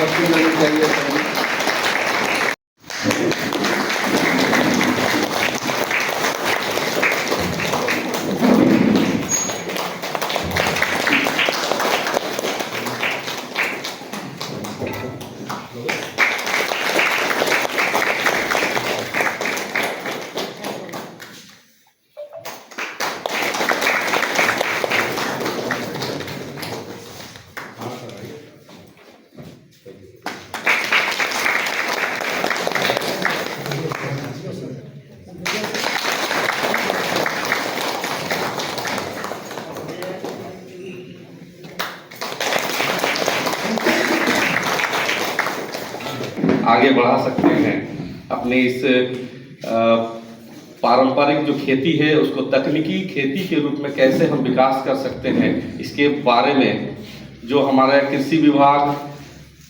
उपस्थित रहनी चाहिए। आगे बढ़ा सकते हैं अपने इस पारंपरिक जो खेती है उसको तकनीकी खेती के रूप में कैसे हम विकास कर सकते हैं, इसके बारे में जो हमारा कृषि विभाग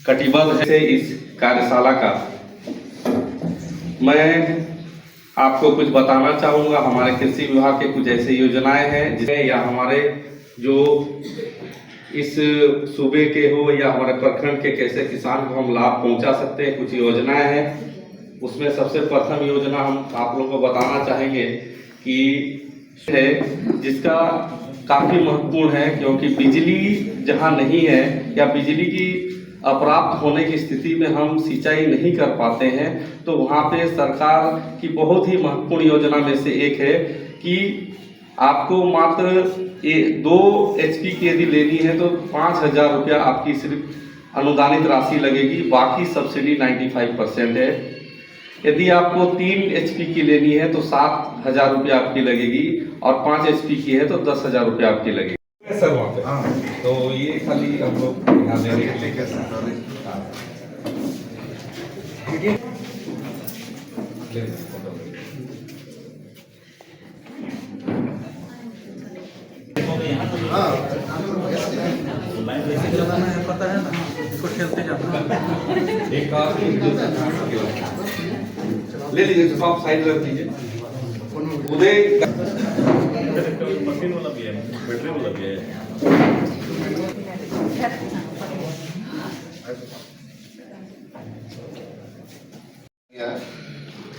कटिबद्ध है इस कार्यशाला का मैं आपको कुछ बताना चाहूँगा। हमारे कृषि विभाग के कुछ ऐसे योजनाएं हैं जिसमें या हमारे जो इस सूबे के हो या हमारे प्रखंड के कैसे किसान को हम लाभ पहुंचा सकते हैं, कुछ योजनाएं हैं। उसमें सबसे प्रथम योजना हम आप लोगों को बताना चाहेंगे कि है जिसका काफ़ी महत्वपूर्ण है, क्योंकि बिजली जहां नहीं है या बिजली की अप्राप्त होने की स्थिति में हम सिंचाई नहीं कर पाते हैं, तो वहाँ पे सरकार की बहुत ही महत्वपूर्ण योजना में से एक है कि आपको मात्र 2 HP की यदि लेनी है तो 5,000 रुपया आपकी सिर्फ अनुदानित राशि लगेगी, बाकी सब्सिडी 95% है। यदि आपको 3 HP की लेनी है तो 7,000 रुपया आपकी लगेगी और 5 HP की है तो 10,000 रुपया आपकी लगेगी सर वहाँ पे। हाँ, तो ये खाली हम लोग ध्यान देंगे। पता है ना, इसको खेलते जाना एक ले लीजिए, तो आप साइड रख दीजिए। उदय मशीन वाला भी है, बैटरी वाला भी है।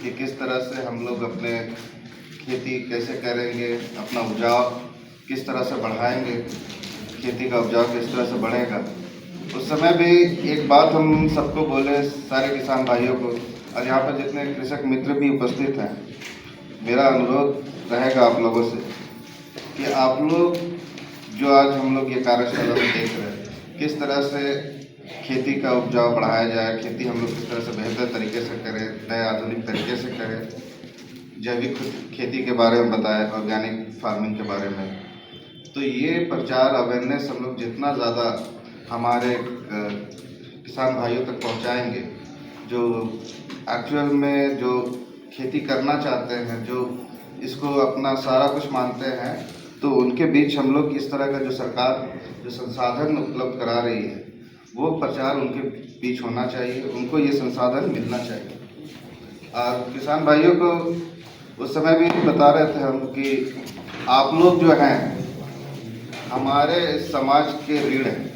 कि किस तरह से हम लोग अपने खेती कैसे करेंगे, अपना उपजाऊ किस तरह से बढ़ाएंगे, खेती का उपजाऊ किस तरह से बढ़ेगा। उस समय भी एक बात हम सबको बोले, सारे किसान भाइयों को, और यहाँ पर जितने कृषक मित्र भी उपस्थित हैं, मेरा अनुरोध रहेगा आप लोगों से कि आप लोग जो आज हम लोग ये कार्यशाला में देख रहे हैं, किस तरह से खेती का उपजाऊ बढ़ाया जाए, खेती हम लोग किस तरह से बेहतर तरीके से करें, नए आधुनिक तरीके से करें, जैविक खेती के बारे में बताएं, ऑर्गेनिक फार्मिंग के बारे में। तो ये प्रचार अवेयरनेस हम लोग जितना ज़्यादा हमारे किसान भाइयों तक पहुंचाएंगे, जो एक्चुअल में जो खेती करना चाहते हैं, जो इसको अपना सारा कुछ मानते हैं, तो उनके बीच हम लोग इस तरह का जो सरकार जो संसाधन उपलब्ध करा रही है, वो प्रचार उनके बीच होना चाहिए, उनको ये संसाधन मिलना चाहिए। और किसान भाइयों को उस समय भी बता रहे थे हम कि आप लोग जो हैं हमारे समाज के रीढ़ हैं,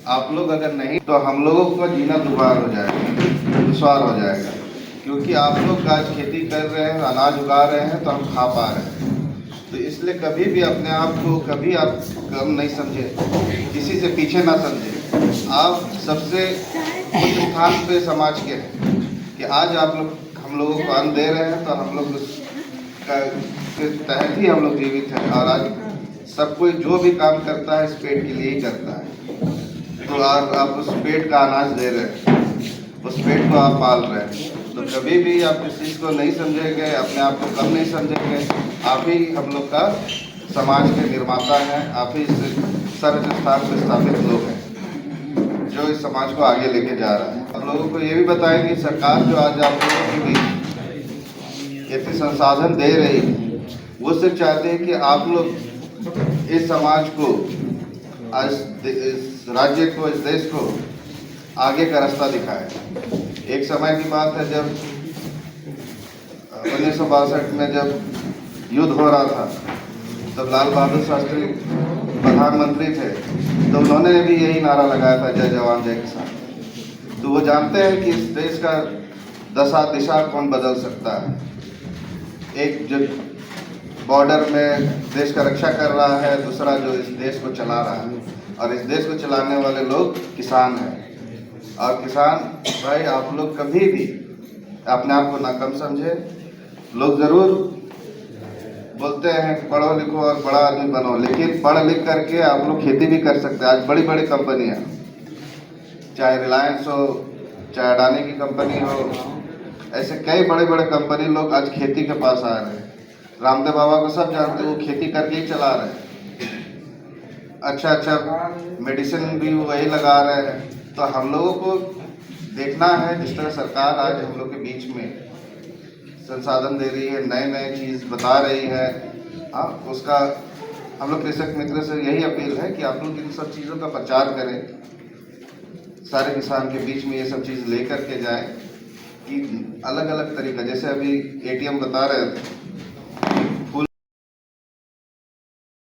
आप लोग अगर नहीं तो हम लोगों का जीना दुश्वार हो जाएगा, दुश्वार हो जाएगा, क्योंकि आप लोग आज खेती कर रहे हैं, अनाज उगा रहे हैं, तो हम खा पा रहे हैं। तो इसलिए कभी भी अपने आप को कभी आप कम नहीं समझे, किसी से पीछे ना समझे। आप सबसे उच्च स्थान पे समाज के हैं कि आज आप लोग हम लोगों को अन्न दे रहे हैं, तो हम लोग उसका तहत ही हम लोग जीवित हैं। और आज सब कोई जो भी काम करता है इस पेट के लिए ही करता है। तो आप उस पेट का अनाज दे रहे हैं, उस पेट को आप पाल रहे हैं, तो कभी भी आप इस चीज़ को नहीं समझेंगे, अपने आप को कम नहीं समझेंगे। आप ही हम लोग का समाज के निर्माता हैं, आप ही सर्वोच्च स्थान पर स्थापित लोग हैं जो इस समाज को आगे लेके जा रहा है। आप लोगों को ये भी बताएं कि सरकार जो आज आप लोगों के बीच खेती संसाधन दे रही है, वो सिर्फ चाहते हैं कि आप लोग इस समाज को, इस राज्य को, इस देश को आगे का रास्ता दिखाएं। एक समय की बात है जब 1962 में जब युद्ध हो रहा था, तब लाल बहादुर शास्त्री प्रधानमंत्री थे, तो उन्होंने भी यही नारा लगाया था, जय जवान जय किसान। तो वो जानते हैं कि इस देश का दशा दिशा कौन बदल सकता है। एक जो बॉर्डर में देश का रक्षा कर रहा है, दूसरा जो इस देश को चला रहा है, और इस देश को चलाने वाले लोग किसान हैं। और किसान भाई, आप लोग कभी भी अपने आप को ना कम समझे। लोग ज़रूर बोलते हैं कि पढ़ो लिखो और बड़ा आदमी बनो, लेकिन पढ़ लिख करके आप लोग खेती भी कर सकते हैं। आज बड़ी बड़ी कंपनियां, चाहे रिलायंस हो, चाहे अडानी की कंपनी हो, ऐसे कई बड़े बड़े कंपनी लोग आज खेती के पास आ रहे हैं। रामदेव बाबा को सब जानते हैं, वो खेती करके ही चला रहे हैं। अच्छा मेडिसिन भी वही लगा रहे हैं। तो हम लोगों को देखना है, जिस तरह सरकार आज हम लोग के बीच में संसाधन दे रही है, नए नए चीज़ बता रही है, हाँ, उसका हम लोग कृषक मित्र से यही अपील है कि आप लोग इन सब चीज़ों का प्रचार करें, सारे किसान के बीच में ये सब चीज़ लेकर के जाएं कि अलग अलग तरीका, जैसे अभी ATM बता रहे थे,